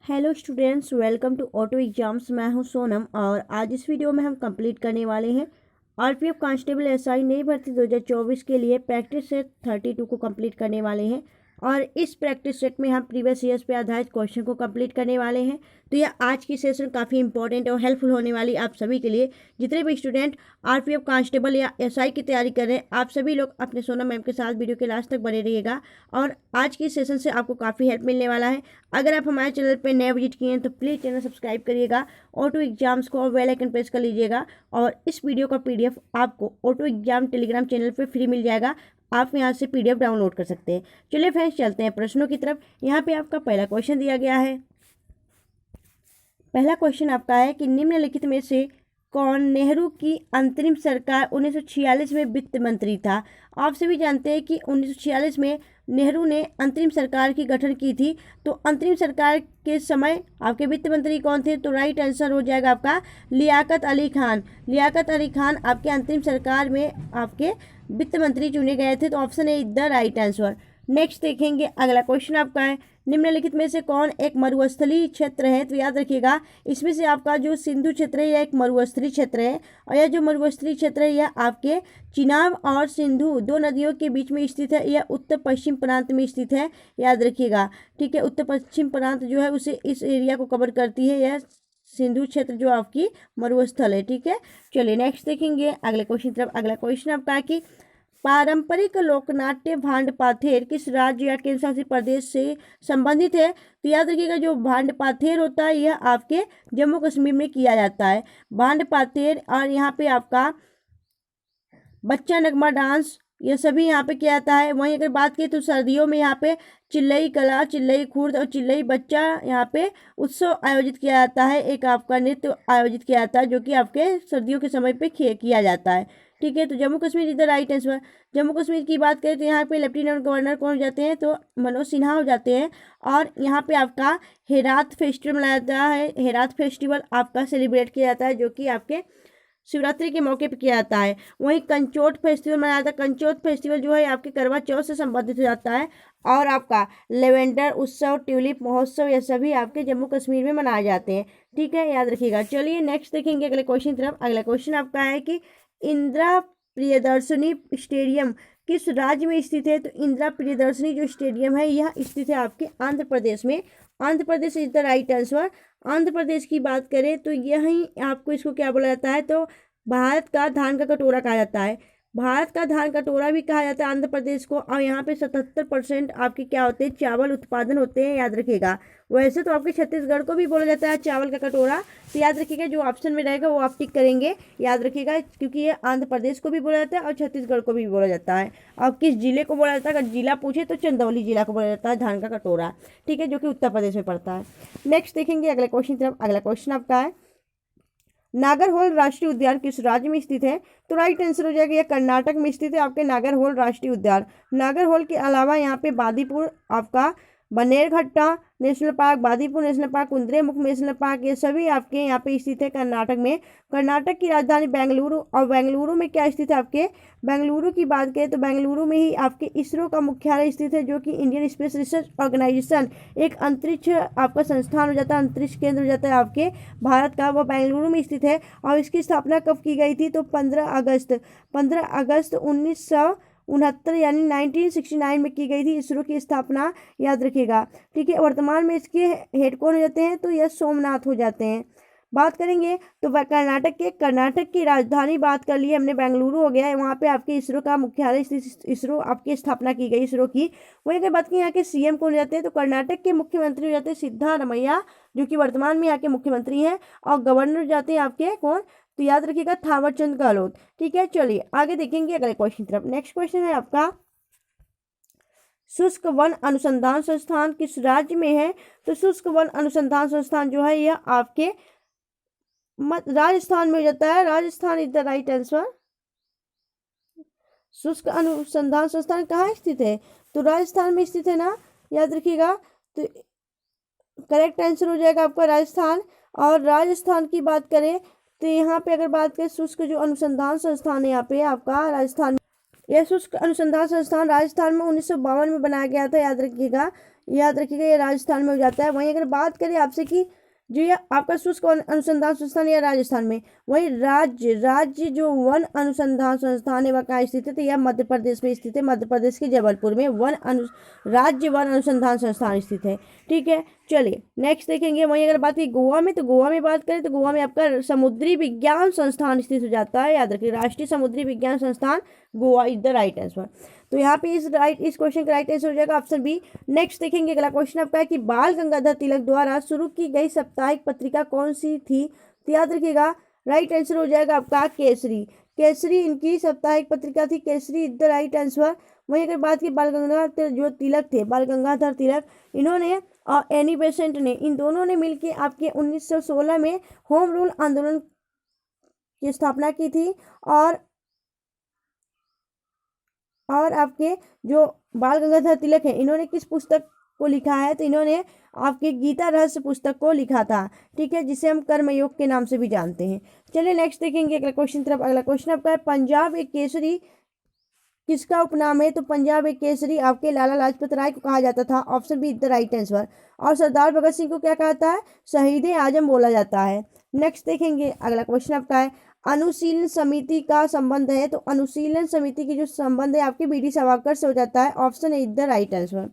Hello students, welcome to auto exams. मैं हूं सोनम और आज इस वीडियो में हम कंप्लीट करने वाले हैं आरपीएफ कांस्टेबल एसआई नई भर्ती 2024 के लिए प्रैक्टिस सेट 32 को कंप्लीट करने वाले हैं। और इस प्रैक्टिस सेट में हम प्रीवियस ईयर्स पे आधारित क्वेश्चन को कंप्लीट करने वाले हैं। तो यह आज की सेशन काफ़ी इंपॉर्टेंट और हेल्पफुल होने वाली आप सभी के लिए। जितने भी स्टूडेंट आरपीएफ कांस्टेबल या एसआई की तैयारी कर रहे हैं, आप सभी लोग अपने सोनम मैम के साथ वीडियो के लास्ट तक बने रहिएगा और आज की सेशन से आपको काफ़ी हेल्प मिलने वाला है। अगर आप हमारे चैनल पर नए विजिट किए हैं तो प्लीज़ चैनल सब्सक्राइब करिएगा, ऑटो एग्जाम्स को और बेल आइकन प्रेस कर लीजिएगा। और इस वीडियो का पीडीएफ आपको ऑटो एग्जाम टेलीग्राम चैनल पर फ्री मिल जाएगा, आप यहाँ से पीडीएफ डाउनलोड कर सकते हैं। चलिए फ्रेंड्स, चलते हैं प्रश्नों की तरफ। यहाँ पे आपका पहला क्वेश्चन दिया गया है। पहला क्वेश्चन आपका है कि निम्नलिखित में से कौन नेहरू की अंतरिम सरकार 1946 में वित्त मंत्री था। आप सभी जानते हैं कि 1946 में नेहरू ने अंतरिम सरकार की गठन की थी। तो अंतरिम सरकार के समय आपके वित्त मंत्री कौन थे? तो राइट आंसर हो जाएगा आपका लियाकत अली खान। लियाकत अली खान आपके अंतरिम सरकार में आपके वित्त मंत्री चुने गए थे। तो option A the right answer. Next देखेंगे, अगला क्वेश्चन आपका है निम्नलिखित में से कौन एक मरुस्थलीय क्षेत्र है। तो याद रखिएगा, इसमें से आपका जो सिंधु क्षेत्र है यह एक मरुस्थलीय क्षेत्र है और यह जो मरुस्थलीय क्षेत्र है यह आपके चिनाब और सिंधु दो नदियों के बीच में स्थित है। यह उत्तर पश्चिम प्रांत में स्थित है, याद रखिएगा। ठीक है, उत्तर पश्चिम प्रांत जो है उसे इस एरिया को कवर करती है यह सिंधु क्षेत्र जो आपकी मरुस्थल है। ठीक है, चलिए नेक्स्ट देखेंगे अगले क्वेश्चन तरफ। अगला क्वेश्चन आपका है कि पारंपरिक लोकनाट्य भांड पाथेर किस राज्य या केंद्र शासित प्रदेश से संबंधित है। तो याद रखिएगा, जो भांड पाथेर होता है यह आपके जम्मू कश्मीर में किया जाता है, भांड पाथेर। और यहाँ पे आपका बच्चा नगमा डांस यह सभी यहाँ पे किया जाता है। वहीं अगर बात करें तो सर्दियों में यहाँ पे चिल्लई कला, चिल्लई खुर्द और चिल्लई बच्चा यहाँ पे उत्सव आयोजित किया जाता है। एक आपका नृत्य आयोजित किया जाता है जो कि आपके सर्दियों के समय पे किया जाता है। ठीक है, तो जम्मू कश्मीर इधर राइट आंसर। जम्मू कश्मीर की बात करें तो यहाँ पे लेफ्टिनेंट गवर्नर कौन हो जाते हैं? तो मनोज सिन्हा हो जाते हैं। और यहाँ पे आपका हेरात फेस्टिवल मनाया जाता है। हेरात फेस्टिवल आपका सेलिब्रेट किया जाता है जो कि आपके शिवरात्रि के मौके पर किया जाता है। वहीं कंचोट फेस्टिवल मनाया जाता है। कंचोट फेस्टिवल जो है आपके करवा चौथ से संबंधित हो जाता है। और आपका लेवेंडर उत्सव, ट्यूलिप महोत्सव, ये सभी आपके जम्मू कश्मीर में मनाए जाते हैं। ठीक है, याद रखिएगा। चलिए नेक्स्ट देखेंगे अगले क्वेश्चन तरफ। अगला क्वेश्चन आपका है कि इंदिरा प्रियदर्शनी स्टेडियम किस राज्य में स्थित है। तो इंदिरा प्रियदर्शनी जो स्टेडियम है यह स्थित है आपके आंध्र प्रदेश में। Andhra Pradesh is the right answer. Andhra Pradesh की बात करें तो यही आपको इसको क्या बोला जाता है? तो भारत का धान का कटोरा कहा जाता है। भारत का धान कटोरा भी कहा जाता है आंध्र प्रदेश को। और यहाँ पे 77% आपके क्या होते हैं? चावल उत्पादन होते हैं, याद रखिएगा। वैसे तो आपके छत्तीसगढ़ को भी बोला जाता है चावल का कटोरा। तो याद रखिएगा, जो ऑप्शन में रहेगा वो आप टिक करेंगे, याद रखिएगा, क्योंकि ये आंध्र प्रदेश को भी बोला जाता है और छत्तीसगढ़ को भी बोला जाता है। और किस जिले को बोला जाता है? अगर जिला पूछे तो चंदौली जिला को बोला जाता है धान का कटोरा। ठीक है, जो कि उत्तर प्रदेश में पड़ता है। नेक्स्ट देखेंगे अगले क्वेश्चन तरफ। अगला क्वेश्चन आपका है नागरहोल राष्ट्रीय उद्यान किस राज्य में स्थित है। तो राइट आंसर हो जाएगा, यह कर्नाटक में स्थित है आपके नागरहोल राष्ट्रीय उद्यान। नागरहोल के अलावा यहाँ पे बादीपुर, आपका Bannerghatta national park, Bandipur national park, Kudremukh national park, ये सभी आपके यहाँ पे स्थित है कर्नाटक में। कर्नाटक की राजधानी बेंगलुरु। और बेंगलुरु में क्या स्थित है आपके? बेंगलुरु की बात करें तो बेंगलुरु में ही आपके इसरो का मुख्यालय स्थित है जो कि इंडियन स्पेस रिसर्च ऑर्गेनाइजेशन, एक अंतरिक्ष आपका संस्थान हो जाता है, अंतरिक्ष केंद्र हो जाता है आपके भारत का, वह बेंगलुरु में स्थित है। और इसकी स्थापना कब की गई थी? तो 15 अगस्त 1969 यानी 1969 में की गई थी इसरो की स्थापना, याद रखिएगा। ठीक है, वर्तमान में इसके हेड कौन हो जाते हैं? तो यह सोमनाथ हो जाते हैं। बात करेंगे तो कर्नाटक की राजधानी बात कर ली हमने, बेंगलुरु हो गया है। वहाँ पे आपके इसरो का मुख्यालय, इसरो आपकी स्थापना की गई इसरो की। वहीं अगर बात की यहाँ के सीएम कौन हो जाते हैं? तो कर्नाटक के मुख्यमंत्री हो जाते हैं सिद्धारमैया, जो कि वर्तमान में यहाँ के मुख्यमंत्री हैं। और गवर्नर हो जाते हैं आपके कौन? तो याद रखिएगा, थावरचंद गहलोत। ठीक है, चलिए आगे देखेंगे अगले क्वेश्चन तरफ। नेक्स्ट क्वेश्चन है आपका शुष्क वन अनुसंधान संस्थान किस राज्य में है। तो शुष्क वन अनुसंधान संस्थान जो है यह आपके राजस्थान में हो जाता है। Rajasthan is the right answer. शुष्क अनुसंधान संस्थान कहाँ स्थित है? तो राजस्थान में स्थित है ना, याद रखिएगा। तो करेक्ट आंसर हो जाएगा आपका राजस्थान। और राजस्थान की बात करें तो यहाँ पे अगर बात करें शुष्क जो अनुसंधान संस्थान है यहाँ पे आपका राजस्थान, यह शुष्क अनुसंधान संस्थान राजस्थान में 1952 में बनाया गया था, याद रखिएगा, याद रखिएगा, ये राजस्थान में हो जाता है। वहीं अगर बात करें आपसे कि जो ये आपका शुष्क अनुसंधान संस्थान या राजस्थान में, वही राज्य जो वन अनुसंधान संस्थान है वह कहाँ स्थित है, तो यह मध्य प्रदेश में स्थित है। मध्य प्रदेश के जबलपुर में राज्य वन अनुसंधान संस्थान स्थित है। ठीक है, चलिए नेक्स्ट देखेंगे। वहीं अगर बात की गोवा में, तो गोवा में बात करें तो गोवा में आपका समुद्री विज्ञान संस्थान स्थित हो जाता है, याद रखिए, राष्ट्रीय समुद्री विज्ञान संस्थान Goa is the right answer. तो यहाँ पे इस क्वेश्चन का राइट आंसर हो जाएगा ऑप्शन बी। नेक्स्ट देखेंगे, अगला क्वेश्चन आपका है कि बाल गंगाधर तिलक द्वारा शुरू की गई साप्ताहिक पत्रिका कौन सी थी, तो याद रखिएगा राइट आंसर हो जाएगा आपका केसरी। केसरी इनकी साप्ताहिक पत्रिका थी, Kesari is the right answer. वहीं अगर बात की बाल गंगाधर जो तिलक थे, बाल गंगाधर तिलक, इन्होंने और एनी बेसेंट ने, इन दोनों ने मिलकर आपके 1916 में होम रूल आंदोलन की स्थापना की थी। और आपके जो बाल गंगाधर तिलक है, इन्होंने किस पुस्तक को लिखा है, तो इन्होंने आपके गीता रहस्य पुस्तक को लिखा था। ठीक है, जिसे हम कर्मयोग के नाम से भी जानते हैं। चलिए नेक्स्ट देखेंगे अगला क्वेश्चन तरफ। अगला क्वेश्चन आपका है पंजाब एक केसरी किसका उपनाम है, तो पंजाब एक केसरी आपके लाला लाजपत राय को कहा जाता था, option B is the right answer. और सरदार भगत सिंह को क्या कहता है, शहीद आजम बोला जाता है। नेक्स्ट देखेंगे अगला क्वेश्चन आपका है अनुशीलन समिति का संबंध है, तो अनुशीलन समिति की जो संबंध है आपके बी डी सावरकर से हो जाता है, option is the right answer.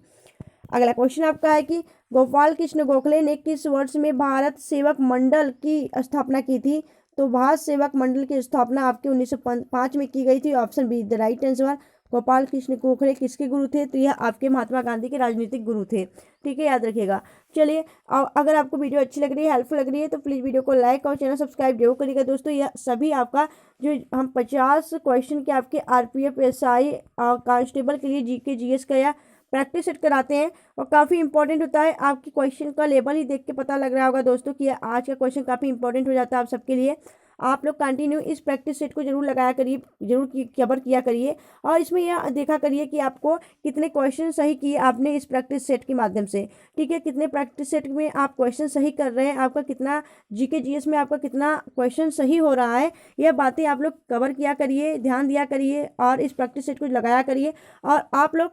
अगला क्वेश्चन आपका है कि गोपाल कृष्ण गोखले ने किस वर्ष में भारत सेवक मंडल की स्थापना की थी, तो भारत सेवक मंडल की स्थापना आपके 1905 में की गई थी, option be the right answer. Gopal Krishna Gokhale किसके गुरु थे, तो यह आपके महात्मा गांधी के राजनीतिक गुरु थे। ठीक है, याद रखिएगा। चलिए, अगर आपको वीडियो अच्छी लग रही है, हेल्पफुल लग रही है, तो प्लीज़ वीडियो को लाइक और चैनल सब्सक्राइब जरूर करिएगा दोस्तों। यह सभी आपका जो हम 50 क्वेश्चन के आपके आरपीएफ एसआई कांस्टेबल के लिए जीके जीएस का या प्रैक्टिस सेट कराते हैं, और काफ़ी इंपॉर्टेंट होता है। आपकी क्वेश्चन का लेवल ही देख के पता लग रहा होगा दोस्तों कि आज का क्वेश्चन काफ़ी इंपॉर्टेंट हो जाता है आप सबके लिए। आप लोग कंटिन्यू इस प्रैक्टिस सेट को जरूर लगाया करिए, जरूर कवर किया करिए, और इसमें यह देखा करिए कि आपको कितने क्वेश्चन सही किए आपने इस प्रैक्टिस सेट के माध्यम से। ठीक है, कितने प्रैक्टिस सेट में आप क्वेश्चन सही कर रहे हैं, आपका कितना जीके जीएस में आपका कितना क्वेश्चन सही हो रहा है, यह बातें आप लोग कवर किया करिए, ध्यान दिया करिए, और इस प्रैक्टिस सेट को लगाया करिए। और आप लोग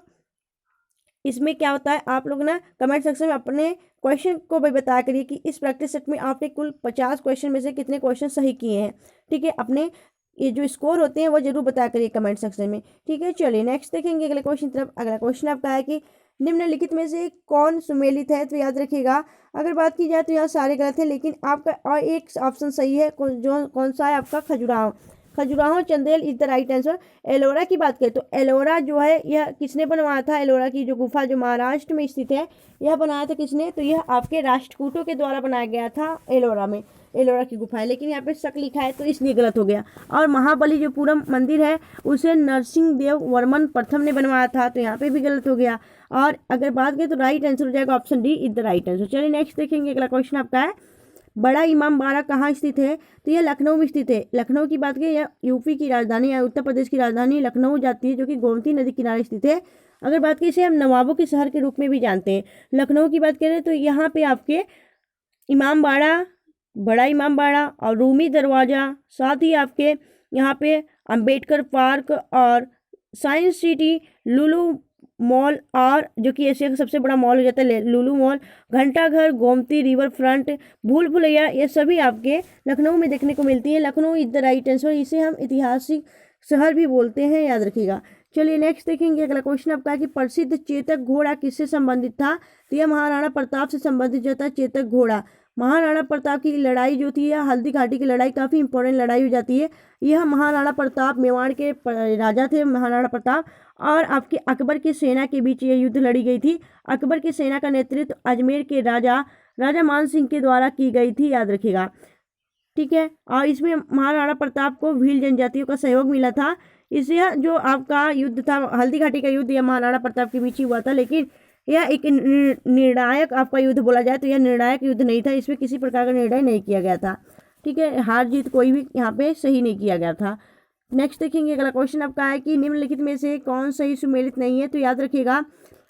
इसमें क्या होता है, आप लोग ना कमेंट सेक्शन में अपने क्वेश्चन को भी बताया करिए कि इस प्रैक्टिस सेट में आपने कुल 50 क्वेश्चन में से कितने क्वेश्चन सही किए हैं। ठीक है, अपने ये जो स्कोर होते हैं वो जरूर बताया करिए कमेंट सेक्शन में। ठीक है, चलिए नेक्स्ट देखेंगे अगले क्वेश्चन तरफ। अगला क्वेश्चन आपका है कि निम्नलिखित में से कौन सुमेलित है, तो याद रखिएगा अगर बात की जाए तो यहाँ सारे गलत हैं, लेकिन आपका और एक ऑप्शन सही है, जो कौन सा है आपका Khajuraho. Khajuraho Chandel is the right answer. Ellora की बात करें तो एलोरा जो है यह किसने बनवाया था, एलोरा की जो गुफा जो महाराष्ट्र में स्थित है यह बनाया था किसने, तो यह आपके राष्ट्रकूटों के द्वारा बनाया गया था एलोरा में, एलोरा की गुफा है। लेकिन यहाँ पे शक लिखा है तो इसलिए गलत हो गया। और महाबली जो पूरा मंदिर है उसे नरसिंह देव वर्मन प्रथम ने बनवाया था, तो यहाँ पे भी गलत हो गया। और अगर बात करें तो राइट आंसर हो जाएगा option D is the right answer. चलिए नेक्स्ट देखेंगे अगला क्वेश्चन आपका है बड़ा इमाम बाड़ा कहाँ स्थित है, तो यह लखनऊ में स्थित है। लखनऊ की बात करें, यह यूपी की राजधानी या उत्तर प्रदेश की राजधानी लखनऊ जाती है, जो कि गोमती नदी किनारे स्थित है। अगर बात करें इसे हम नवाबों के शहर के रूप में भी जानते हैं। लखनऊ की बात करें तो यहाँ पे आपके इमाम बाड़ा, बड़ा इमाम बाड़ा और रूमी दरवाज़ा, साथ ही आपके यहाँ पे अंबेडकर पार्क और साइंस सिटी, लुलु मॉल, और जो कि एशिया का सबसे बड़ा मॉल हो जाता है लुलु मॉल, घंटाघर, गोमती रिवर फ्रंट, भूल भुलैया, ये सभी आपके लखनऊ में देखने को मिलती है। Lucknow is the right answer. इसे हम ऐतिहासिक शहर भी बोलते हैं, याद रखिएगा। चलिए नेक्स्ट देखेंगे अगला क्वेश्चन आपका कि प्रसिद्ध चेतक घोड़ा किससे संबंधित था, तो यह महाराणा प्रताप से संबंधित जो था चेतक घोड़ा। महाराणा प्रताप की लड़ाई जो थी यह हल्दी घाटी की लड़ाई काफ़ी इंपॉर्टेंट लड़ाई हो जाती है। यह महाराणा प्रताप मेवाड़ के राजा थे महाराणा प्रताप, और आपके अकबर की सेना के बीच यह युद्ध लड़ी गई थी। अकबर की सेना का नेतृत्व अजमेर के राजा मान सिंह के द्वारा की गई थी, याद रखिएगा। ठीक है, और इसमें महाराणा प्रताप को भील जनजातियों का सहयोग मिला था। इससे जो आपका युद्ध था हल्दी घाटी का युद्ध यह महाराणा प्रताप के बीच ही हुआ था, लेकिन यह एक निर्णायक आपका युद्ध बोला जाए तो यह निर्णायक युद्ध नहीं था। इसमें किसी प्रकार का निर्णय नहीं किया गया था। ठीक है, हार जीत कोई भी यहाँ पे सही नहीं किया गया था। नेक्स्ट देखेंगे अगला क्वेश्चन आपका है कि निम्नलिखित में से कौन सही सुमेलित नहीं है, तो याद रखिएगा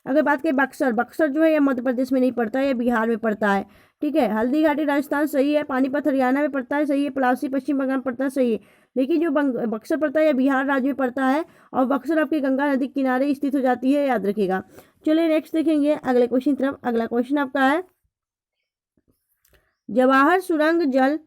अगर बात करें बक्सर जो है यह मध्य प्रदेश में नहीं पड़ता है, यह बिहार में पड़ता है। ठीक है, हल्दी घाटी राजस्थान सही है, पानीपत हरियाणा में पड़ता है, सही है, पलासी पश्चिम बंगाल में पड़ता है, सही है, लेकिन जो बक्सर पड़ता है या बिहार राज्य में पड़ता है, और बक्सर आपके गंगा नदी के किनारे स्थित हो जाती है, याद रखिएगा। चलिए नेक्स्ट देखेंगे अगले क्वेश्चन तरफ। अगला क्वेश्चन आपका है, जवाहर सुरंग जल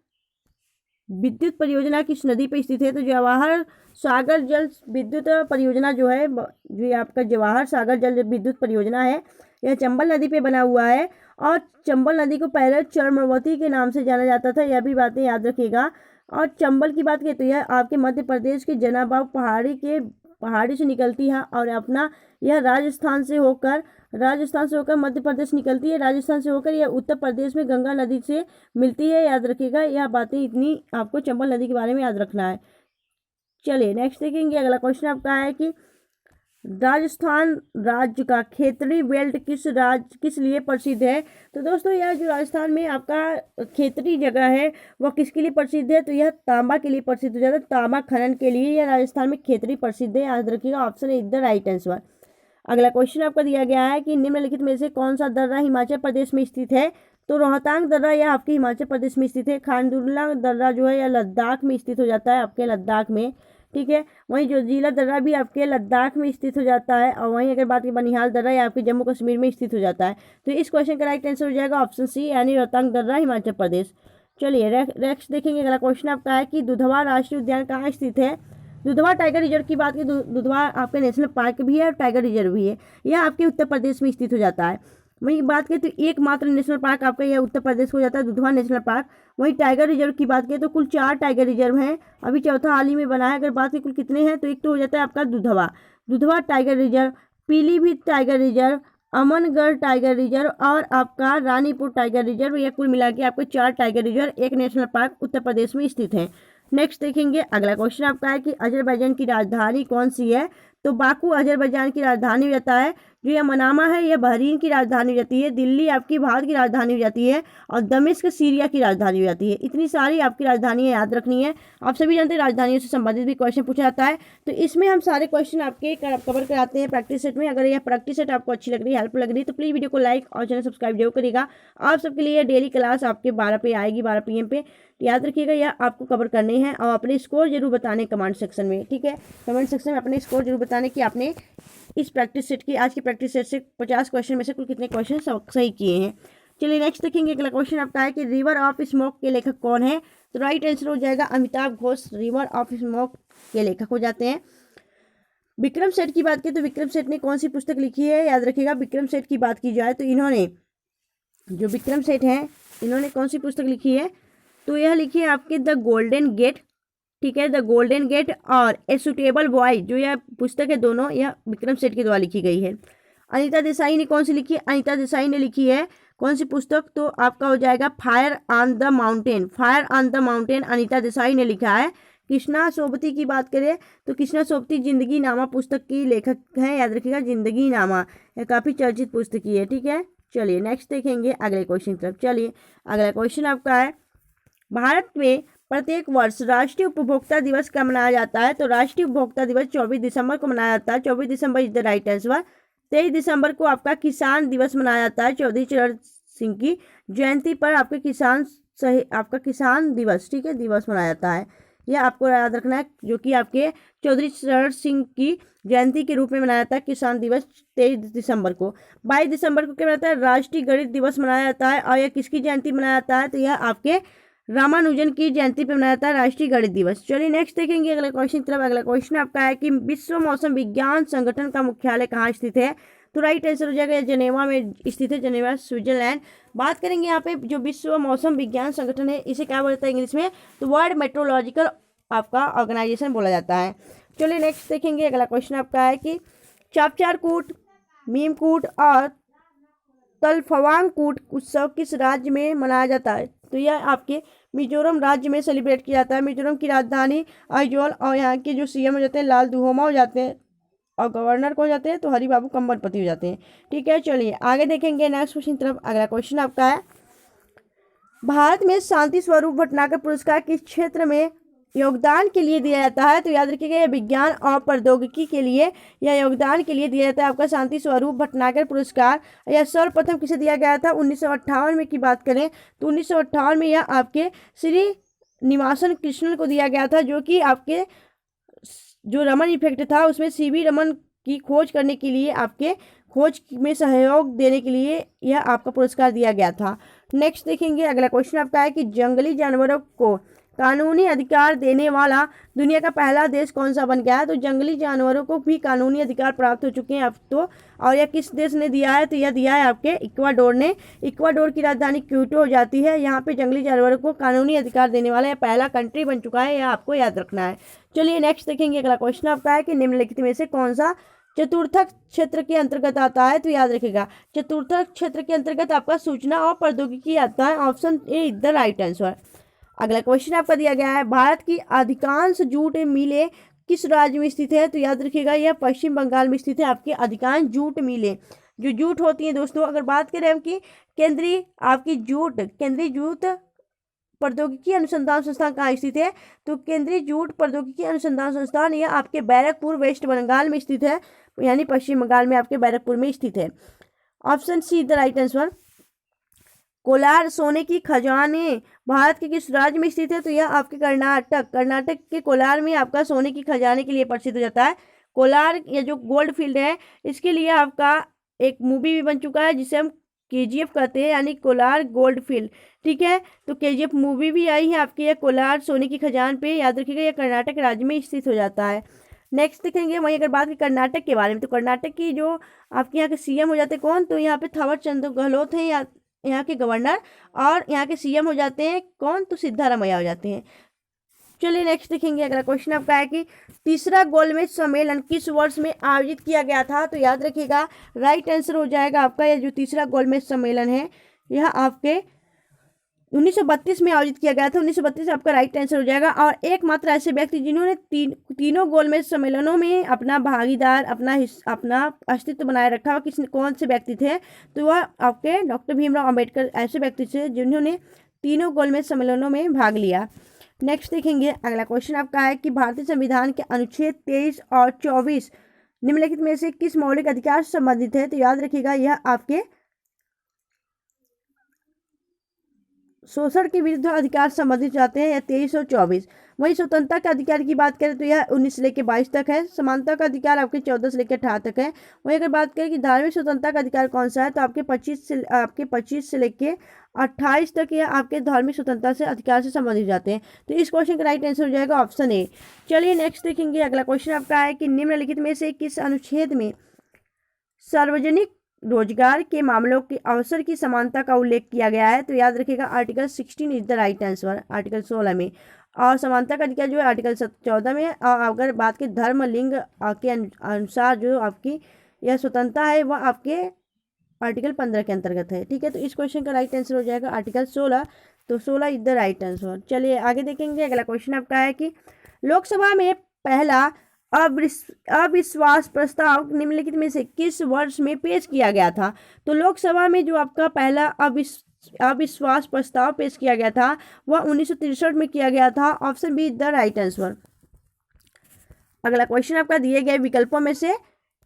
विद्युत परियोजना किस नदी पर स्थित है? तो जवाहर सागर जल विद्युत परियोजना जो है, जो आपका जवाहर सागर जल विद्युत परियोजना है, यह चंबल नदी पे बना हुआ है। और चंबल नदी को पहले चरमवती के नाम से जाना जाता था, यह भी बातें याद रखिएगा। और चंबल की बात करें तो यह आपके मध्य प्रदेश के जनाबाग पहाड़ी से निकलती है, और अपना यह राजस्थान से होकर मध्य प्रदेश निकलती है, राजस्थान से होकर यह उत्तर प्रदेश में गंगा नदी से मिलती है, याद रखिएगा। यह बातें इतनी आपको चंबल नदी के बारे में याद रखना है। चलिए नेक्स्ट देखेंगे। अगला क्वेश्चन आपका है कि राजस्थान राज्य का खेतड़ी बेल्ट किस लिए प्रसिद्ध है? तो दोस्तों यह जो राजस्थान में आपका खेतड़ी जगह है वह किसके लिए प्रसिद्ध है? तो यह तांबा के लिए प्रसिद्ध हो जाता है, तांबा खनन के लिए यह राजस्थान में खेतड़ी प्रसिद्ध है, याद रखिएगा। Option is the right answer. अगला क्वेश्चन आपका दिया गया है कि निम्नलिखित में से कौन सा दर्रा हिमाचल प्रदेश में स्थित है? तो रोहतांग दर्रा यह आपके हिमाचल प्रदेश में स्थित है। खांडुला दर्रा जो है यह लद्दाख में स्थित हो जाता है, आपके लद्दाख में, ठीक है। वहीं जोजिला दर्रा भी आपके लद्दाख में स्थित हो जाता है, और वहीं अगर बात की बनिहाल दर्रा यह आपके जम्मू कश्मीर में स्थित हो जाता है। तो इस क्वेश्चन का राइट आंसर हो जाएगा ऑप्शन सी, यानी रोहतांग दर्रा हिमाचल प्रदेश। चलिए नेक्स्ट देखेंगे। अगला क्वेश्चन आपका है कि दुधवा राष्ट्रीय उद्यान कहाँ स्थित है? दुधवा टाइगर रिजर्व की बात की, दुधवा आपके नेशनल पार्क भी है और टाइगर रिजर्व भी है, यह आपके उत्तर प्रदेश में स्थित हो जाता है। वहीं बात करें तो एकमात्र नेशनल पार्क आपका यह उत्तर प्रदेश को हो जाता है, दुधवा नेशनल पार्क। वहीं टाइगर रिजर्व की बात करें तो कुल 4 टाइगर रिजर्व हैं, अभी चौथा हाल ही में बना है। अगर बात करें कुल कितने हैं तो एक तो हो जाता है आपका Dudhwa tiger reserve, Pilibhit tiger reserve, Amangarh tiger reserve और आपका रानीपुर टाइगर रिजर्व, यह कुल मिला के आपके 4 टाइगर रिजर्व, एक नेशनल पार्क उत्तर प्रदेश में स्थित है। नेक्स्ट देखेंगे। अगला क्वेश्चन आपका है कि अजरबैजान की राजधानी कौन सी है? तो बाकू अजरबैजान की राजधानी हो जाता है। जो यह मनामा है यह बहरीन की राजधानी हो जाती है। दिल्ली आपकी भारत की राजधानी हो जाती है, और दमिश्क सीरिया की राजधानी हो जाती है। इतनी सारी आपकी राजधानियां याद रखनी है। आप सभी जानते हैं राजधानियों से संबंधित भी क्वेश्चन पूछा जाता है, तो इसमें हम सारे क्वेश्चन आपके कवर कराते हैं प्रैक्टिस सेट में। अगर यह प्रैक्टिस सेट आपको अच्छी लग रही है, हेल्पफुल लग रही है, तो प्लीज़ वीडियो को लाइक और चैनल सब्सक्राइब जरूर करिएगा। आप सबके लिए डेली क्लास आपके 12 पे आएगी, 12 PM पे, याद रखिएगा। यह आपको कवर करने हैं, और अपने स्कोर जरूर बताने कमेंट सेक्शन में, ठीक है। कमेंट सेक्शन में अपने स्कोर जरूर बताने कि आपने इस प्रैक्टिस सेट की, आज की प्रैक्टिस सेट से 50 क्वेश्चन में से कुल कितने क्वेश्चन सही किए हैं। चलिए नेक्स्ट देखेंगे। अगला क्वेश्चन आपका है कि रिवर ऑफ स्मोक के लेखक कौन है? तो राइट आंसर हो जाएगा Amitabh Ghosh, river of smoke के लेखक हो जाते हैं। विक्रम सेठ की बात करें तो विक्रम सेठ ने कौन सी पुस्तक लिखी है? याद रखिएगा, विक्रम सेठ की बात की जाए तो इन्होंने, जो विक्रम सेठ हैं, इन्होंने कौन सी पुस्तक लिखी है? तो यह लिखी है आपके द गोल्डन गेट, ठीक है, द गोल्डन गेट और ए सुटेबल बॉय, जो यह पुस्तक है दोनों यह विक्रम सेठ के द्वारा लिखी गई है। अनीता देसाई ने कौन सी लिखी है? अनीता देसाई ने लिखी है कौन सी पुस्तक? तो आपका हो जाएगा fire on the mountain, fire on the mountain Anita Desai ने लिखा है। कृष्णा सोबती की बात करें तो कृष्णा सोबती जिंदगी नामा पुस्तक की लेखक हैं, याद रखिएगा, जिंदगी नामा, यह काफ़ी चर्चित पुस्तक की है, ठीक है। चलिए नेक्स्ट देखेंगे अगले क्वेश्चन की तरफ। चलिए अगला क्वेश्चन आपका है, भारत में प्रत्येक वर्ष राष्ट्रीय उपभोक्ता दिवस कब मनाया जाता है? तो राष्ट्रीय उपभोक्ता दिवस 24 दिसंबर को मनाया जाता है। 24 दिसंबर इज द राइट आंसर। 23 दिसंबर को आपका किसान दिवस मनाया जाता है। चौधरी चरण सिंह की जयंती पर आपके किसान दिवस, ठीक है, दिवस मनाया जाता है। यह आपको याद रखना है, जो कि आपके चौधरी चरण सिंह की जयंती के रूप में मनाया जाता है किसान दिवस 23 दिसंबर को। 22 दिसंबर को क्या मनाता है? राष्ट्रीय गणित दिवस मनाया जाता है। और यह किसकी जयंती मनाया जाता है? तो यह आपके रामानुजन की जयंती पर मनाया जाता है राष्ट्रीय गणित दिवस। चलिए नेक्स्ट देखेंगे अगले क्वेश्चन की तरफ। अगला क्वेश्चन आपका है कि विश्व मौसम विज्ञान संगठन का मुख्यालय कहाँ स्थित है? तो राइट आंसर हो जाएगा जेनेवा में स्थित है, जेनेवा स्विट्जरलैंड। बात करेंगे यहाँ पे जो विश्व मौसम विज्ञान संगठन है, इसे क्या बोलता है इंग्लिश में? तो वर्ल्ड मेट्रोलॉजिकल आपका ऑर्गेनाइजेशन बोला जाता है। चलिए नेक्स्ट देखेंगे अगला क्वेश्चन आपका है कि चापचारकूट, मीमकूट और तलफवांगकूट उत्सव किस राज्य में मनाया जाता है? तो यह आपके मिजोरम राज्य में सेलिब्रेट किया जाता है। मिजोरम की राजधानी आइजोल, और यहाँ के जो सीएम हो जाते हैं लाल दुहोमा हो जाते हैं, और गवर्नर को हो जाते हैं तो हरिबाबू कंबरपति हो जाते हैं, ठीक है। चलिए आगे देखेंगे नेक्स्ट क्वेश्चन तरफ। अगला क्वेश्चन आपका है, भारत में शांति स्वरूप भटनागर पुरस्कार किस क्षेत्र में योगदान के लिए दिया जाता है? तो याद रखिएगा, यह विज्ञान और प्रौद्योगिकी के लिए या योगदान के लिए दिया जाता है आपका शांति स्वरूप भटनागर पुरस्कार। यह सर्वप्रथम किसे दिया गया था? 1958 में की बात करें तो 1958 में यह आपके श्री निवासन कृष्णन को दिया गया था, जो कि आपके जो रमन इफेक्ट था उसमें सीवी रमन की खोज करने के लिए, आपके खोज में सहयोग देने के लिए यह आपका पुरस्कार दिया गया था। नेक्स्ट देखेंगे, अगला क्वेश्चन आपका है कि जंगली जानवरों को कानूनी अधिकार देने वाला दुनिया का पहला देश कौन सा बन गया है। तो जंगली जानवरों को भी कानूनी अधिकार प्राप्त हो चुके हैं अब तो, और यह किस देश ने दिया है, तो यह दिया है आपके इक्वाडोर ने। इक्वाडोर की राजधानी क्यूटो हो जाती है। यहाँ पे जंगली जानवरों को कानूनी अधिकार देने वाला यह पहला कंट्री बन चुका है, यह आपको याद रखना है। चलिए नेक्स्ट देखेंगे, अगला क्वेश्चन आपका है कि निम्नलिखित में से कौन सा चतुर्थक क्षेत्र के अंतर्गत आता है। तो याद रखिएगा, चतुर्थक क्षेत्र के अंतर्गत आपका सूचना और प्रौद्योगिकी आता है। Option A is the right answer. अगला क्वेश्चन आपका दिया गया है, भारत की अधिकांश जूट मिलें किस राज्य में स्थित है। तो याद रखिएगा, यह पश्चिम बंगाल में स्थित है। आपकी अधिकांश जूट मिलें, जो जूट होती हैं दोस्तों, अगर बात करें हम कि केंद्रीय जूट प्रौद्योगिकी अनुसंधान संस्थान कहाँ स्थित है। तो केंद्रीय जूट प्रौद्योगिकी अनुसंधान संस्थान यह आपके बैरकपुर वेस्ट बंगाल में स्थित है, यानी पश्चिम बंगाल में आपके बैरकपुर में स्थित है। Option see the right answer. Kolar सोने की खजाने भारत के किस राज्य में स्थित है। तो यह आपके कर्नाटक के कोलार में आपका सोने की खजाने के लिए प्रसिद्ध हो जाता है। कोलार या जो गोल्ड फील्ड है, इसके लिए आपका एक मूवी भी बन चुका है जिसे हम KGF कहते हैं, यानी कोलार गोल्ड फील्ड। ठीक है, तो KGF मूवी भी आई है आपके यह कोलार सोने की खजान पे। याद रखिएगा, यह कर्नाटक राज्य में स्थित हो जाता है। नेक्स्ट देखेंगे, वहीं अगर बात करें कर्नाटक के बारे में, तो कर्नाटक की जो आपके यहाँ के CM हो जाते हैं कौन, तो यहाँ पे थावर चंद गहलोत हैं यहाँ के गवर्नर, और यहाँ के CM हो जाते हैं कौन, तो सिद्धारमैया हो जाते हैं। चलिए नेक्स्ट देखेंगे, अगला क्वेश्चन आपका है कि तीसरा गोलमेज सम्मेलन किस वर्ष में आयोजित किया गया था। तो याद रखिएगा, राइट आंसर हो जाएगा आपका यह जो तीसरा गोलमेज सम्मेलन है, यह आपके 1932 में आयोजित किया गया था। 1932 आपका राइट आंसर हो जाएगा। और एकमात्र ऐसे व्यक्ति जिन्होंने तीनों गोलमेज सम्मेलनों में अपना भागीदार अपना अस्तित्व बनाए रखा, कौन से व्यक्ति थे। तो वह आपके डॉक्टर भीमराव अंबेडकर ऐसे व्यक्ति थे जिन्होंने तीनों गोलमेज सम्मेलनों में भाग लिया। नेक्स्ट देखेंगे, अगला क्वेश्चन आपका है कि भारतीय संविधान के अनुच्छेद 23 और 24 निम्नलिखित में से किस मौलिक अधिकार से संबंधित है। तो याद रखिएगा, यह आपके शोषण के विरुद्ध अधिकार संबंधित जाते हैं, या 23 और 24। वहीं स्वतंत्रता के अधिकार की बात करें तो यह 19 से लेकर 22 तक है। समानता का अधिकार आपके 14 से लेकर 18 तक है। वहीं अगर बात करें कि धार्मिक स्वतंत्रता का अधिकार कौन सा है, तो आपके 25 से लेकर 28 तक यह आपके धार्मिक स्वतंत्रता से अधिकार से संबंधित जाते हैं। तो इस क्वेश्चन का राइट आंसर हो जाएगा ऑप्शन ए। चलिए नेक्स्ट देखेंगे, अगला क्वेश्चन आपका है कि निम्नलिखित में से किस अनुच्छेद में सार्वजनिक रोजगार के मामलों के अवसर की समानता का उल्लेख किया गया है। तो याद रखिएगा, article 16 is the right answer, article 16 में। और समानता का अधिकार जो है आर्टिकल 14 में। और अगर बात की धर्म लिंग के अनुसार जो आपकी यह स्वतंत्रता है, वह आपके आर्टिकल 15 के अंतर्गत है। ठीक है, तो इस क्वेश्चन का राइट आंसर हो जाएगा आर्टिकल 16। तो 16 इज द राइट आंसर। चलिए आगे देखेंगे, अगला क्वेश्चन आपका है कि लोकसभा में पहला अविश्वास प्रस्ताव निम्नलिखित में से किस वर्ष में पेश किया गया था। तो लोकसभा में जो आपका पहला अविश्वास प्रस्ताव पेश किया गया था, वह 1963 में किया गया था। Option B is the right answer. अगला क्वेश्चन आपका दिए गए विकल्पों में से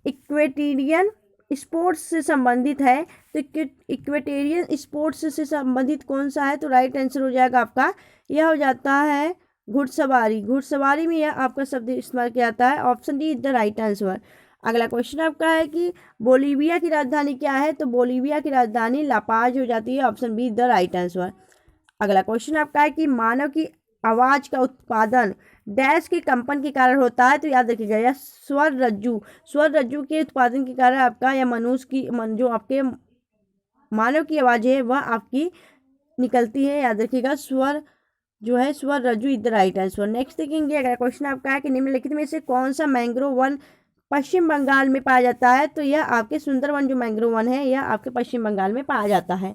इक्वेटेरियन स्पोर्ट्स से संबंधित है। तो इक्वेटेरियन स्पोर्ट्स से संबंधित कौन सा है। तो राइट आंसर हो जाएगा आपका, यह हो जाता है घुड़सवारी। घुड़सवारी में यह आपका शब्द इस्तेमाल किया जाता है। Option D is the right answer. अगला क्वेश्चन आपका है कि बोलीविया की राजधानी क्या है। तो बोलीविया की राजधानी लापाज हो जाती है। Option B is the right answer. अगला क्वेश्चन आपका है कि मानव की आवाज का उत्पादन डैश के कंपन के कारण होता है। तो याद रखिएगा, यह स्वर रज्जु के उत्पादन के कारण आपका या मनुष्य की जो आपके मानव की आवाज है वह आपकी निकलती है। याद रखिएगा, स्वर रज्जु is the right answer. Next देखेंगे, अगला क्वेश्चन आपका है कि निम्नलिखित में से कौन सा मैंग्रोव वन पश्चिम बंगाल में पाया जाता है। तो यह आपके सुंदरवन जो मैंग्रोव वन है, यह आपके पश्चिम बंगाल में पाया जाता है।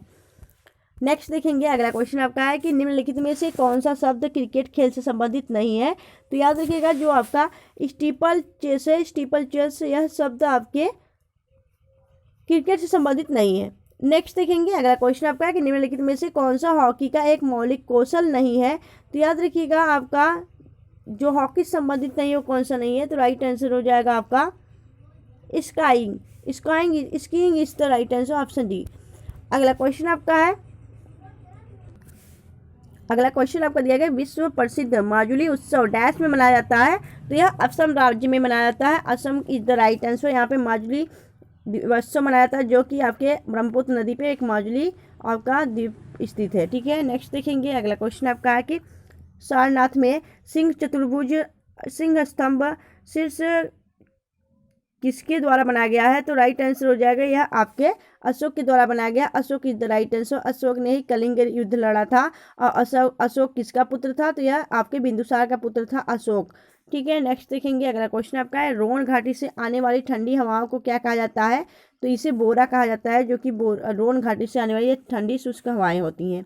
नेक्स्ट देखेंगे, अगला क्वेश्चन आपका है कि निम्नलिखित में से कौन सा शब्द क्रिकेट खेल से संबंधित नहीं है। तो याद रखिएगा, जो आपका स्टीपल चेस यह शब्द आपके क्रिकेट से संबंधित नहीं है। नेक्स्ट देखेंगे, अगला क्वेश्चन आपका है कि निम्नलिखित में से कौन सा हॉकी का एक मौलिक कौशल नहीं है। तो याद रखिएगा, आपका जो हॉकी से संबंधित नहीं है वो कौन सा नहीं है। तो राइट आंसर हो जाएगा आपका skiing is the right answer. Option D. अगला क्वेश्चन आपका है अगला क्वेश्चन आपका दिया गया, विश्व प्रसिद्ध माजुली उत्सव डैश में मनाया जाता है, तो यह असम राज्य में मनाया जाता है। Assam is the right answer. यहाँ पे माजुली उत्सव मनाया जाता है जो कि आपके ब्रह्मपुत्र नदी पे एक माजुली आपका द्वीप स्थित है। ठीक है, नेक्स्ट देखेंगे। अगला क्वेश्चन आपका है कि सारनाथ में सिंह चतुर्भुज सिंह स्तंभ शीर्ष किसके द्वारा बनाया गया है, तो राइट आंसर हो जाएगा यह आपके अशोक के द्वारा बनाया गया। Ashok is the right answer. Ashok ने ही कलिंग युद्ध लड़ा था और अशोक किसका पुत्र था, तो यह आपके बिंदुसार का पुत्र था अशोक। ठीक है, नेक्स्ट देखेंगे। अगला क्वेश्चन आपका है, रोहन घाटी से आने वाली ठंडी हवाओं को क्या कहा जाता है, तो इसे बोरा कहा जाता है, जो कि रोहन घाटी से आने वाली ये ठंडी शुष्क हवाएं होती हैं।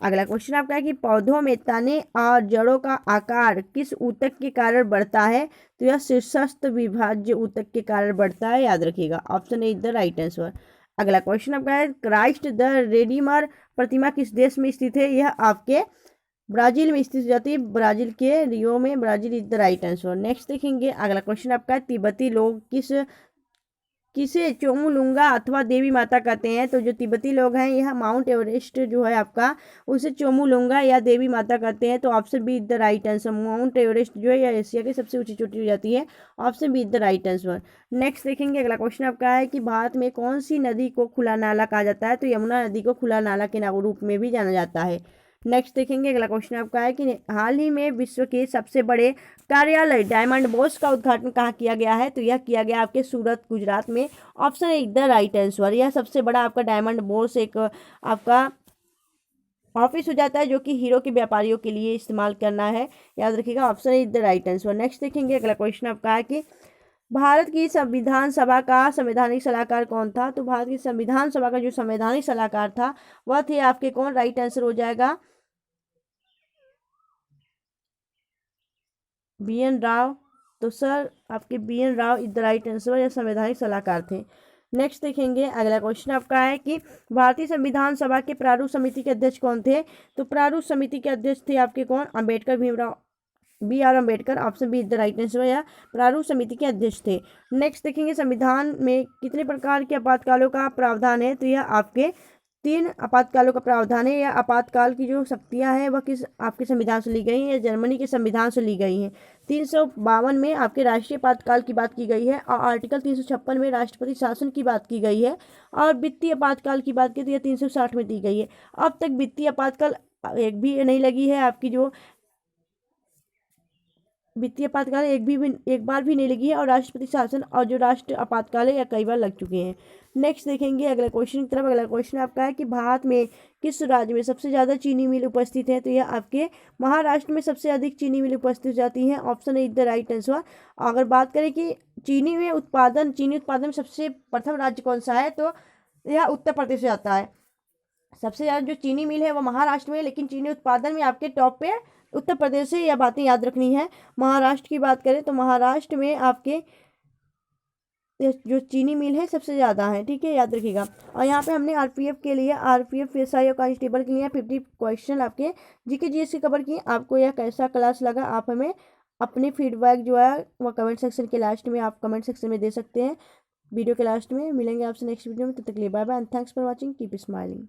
अगला क्वेश्चन आपका है कि पौधों में तने और जड़ों का आकार किस ऊतक के कारण बढ़ता है, तो यह शीर्षस्थ विभाज्य ऊतक के कारण बढ़ता है, याद रखिएगा। Option A is the right answer. अगला क्वेश्चन आपका है, क्राइस्ट द रेडीमर प्रतिमा किस देश में स्थित है, यह आपके ब्राजील में स्थित हो जाती है, ब्राजील के रियो में। Brazil is the right answer. Next देखेंगे। अगला क्वेश्चन आपका है, तिब्बती लोग किसे चोमुलुंगा अथवा देवी माता कहते हैं, तो जो तिब्बती लोग हैं यह माउंट एवरेस्ट जो है आपका उसे चोमुलुंगा या देवी माता कहते हैं, तो option B is the right answer. Mount Everest जो है यह एशिया की सबसे ऊंची चोटी हो जाती है, option B is the right answer. Next देखेंगे। अगला क्वेश्चन आपका है कि भारत में कौन सी नदी को खुला नाला कहा जाता है, तो यमुना नदी को खुला नाला के रूप में भी जाना जाता है। नेक्स्ट देखेंगे। अगला क्वेश्चन आपका है कि हाल ही में विश्व के सबसे बड़े कार्यालय डायमंड बोर्स का उद्घाटन कहाँ किया गया है, तो यह किया गया आपके सूरत गुजरात में। Option A the right answer. यह सबसे बड़ा आपका डायमंड बोर्स एक आपका ऑफिस हो जाता है जो कि हीरो के व्यापारियों के लिए इस्तेमाल करना है, याद रखिएगा। Option A the right answer. Next देखेंगे। अगला क्वेश्चन आपका है कि भारत की संविधान सभा का संवैधानिक सलाहकार कौन था, तो भारत की संविधान सभा का जो संवैधानिक सलाहकार था वह थे आपके कौन, राइट आंसर हो जाएगा बी.एन. राव। तो सर आपके BN. Rao is the right answer, या संवैधानिक सलाहकार थे। नेक्स्ट देखेंगे। अगला क्वेश्चन आपका है कि भारतीय संविधान सभा के प्रारूप समिति के अध्यक्ष कौन थे, तो प्रारूप समिति के अध्यक्ष थे आपके कौन, Ambedkar Bhimrao B R. Ambedkar. Option B is the right answer, या प्रारूप समिति के अध्यक्ष थे। नेक्स्ट देखेंगे। संविधान में कितने प्रकार के आपातकालों का प्रावधान है, तो यह आपके 3 आपातकालों का प्रावधान है। या आपातकाल की जो शक्तियां हैं वह किस आपके संविधान से ली गई हैं, या जर्मनी के संविधान से ली गई हैं। 352 में आपके राष्ट्रीय आपातकाल की बात की गई है, और आर्टिकल 356 में राष्ट्रपति शासन की बात की गई है, और वित्तीय आपातकाल की बात की तो यह 360 में दी गई है। अब तक वित्तीय आपातकाल एक भी नहीं लगी है, आपकी जो वित्तीय आपातकाल एक बार भी नहीं लगी है, और राष्ट्रपति शासन और जो राष्ट्र आपातकाल है यह कई बार लग चुके हैं। नेक्स्ट देखेंगे अगला क्वेश्चन की तरफ। अगला क्वेश्चन आपका है कि भारत में किस राज्य में सबसे ज़्यादा चीनी मिल उपस्थित है, तो यह आपके महाराष्ट्र में सबसे अधिक चीनी मिल उपस्थित हो जाती हैं। Option is the right answer. अगर बात करें कि चीनी उत्पादन में सबसे प्रथम राज्य कौन सा है, तो यह उत्तर प्रदेश से आता है। सबसे ज़्यादा जो चीनी मिल है वो महाराष्ट्र में है, लेकिन चीनी उत्पादन में आपके टॉप पे उत्तर प्रदेश से, यह बातें याद रखनी है। महाराष्ट्र की बात करें तो महाराष्ट्र में आपके जो चीनी मिल है सबसे ज़्यादा है, ठीक है, याद रखिएगा। और यहाँ पे हमने आरपीएफ के लिए, आरपीएफ एसआई और कांस्टेबल के लिए 50 क्वेश्चन आपके जीके जीएस के कवर किए। आपको यह कैसा क्लास लगा, आप हमें अपने फीडबैक जो है वह कमेंट सेक्शन के लास्ट में आप कमेंट सेक्शन में दे सकते हैं। वीडियो के लास्ट में मिलेंगे आपसे नेक्स्ट वीडियो में, तब तक के लिए bye bye and thanks for watching, keep smiling.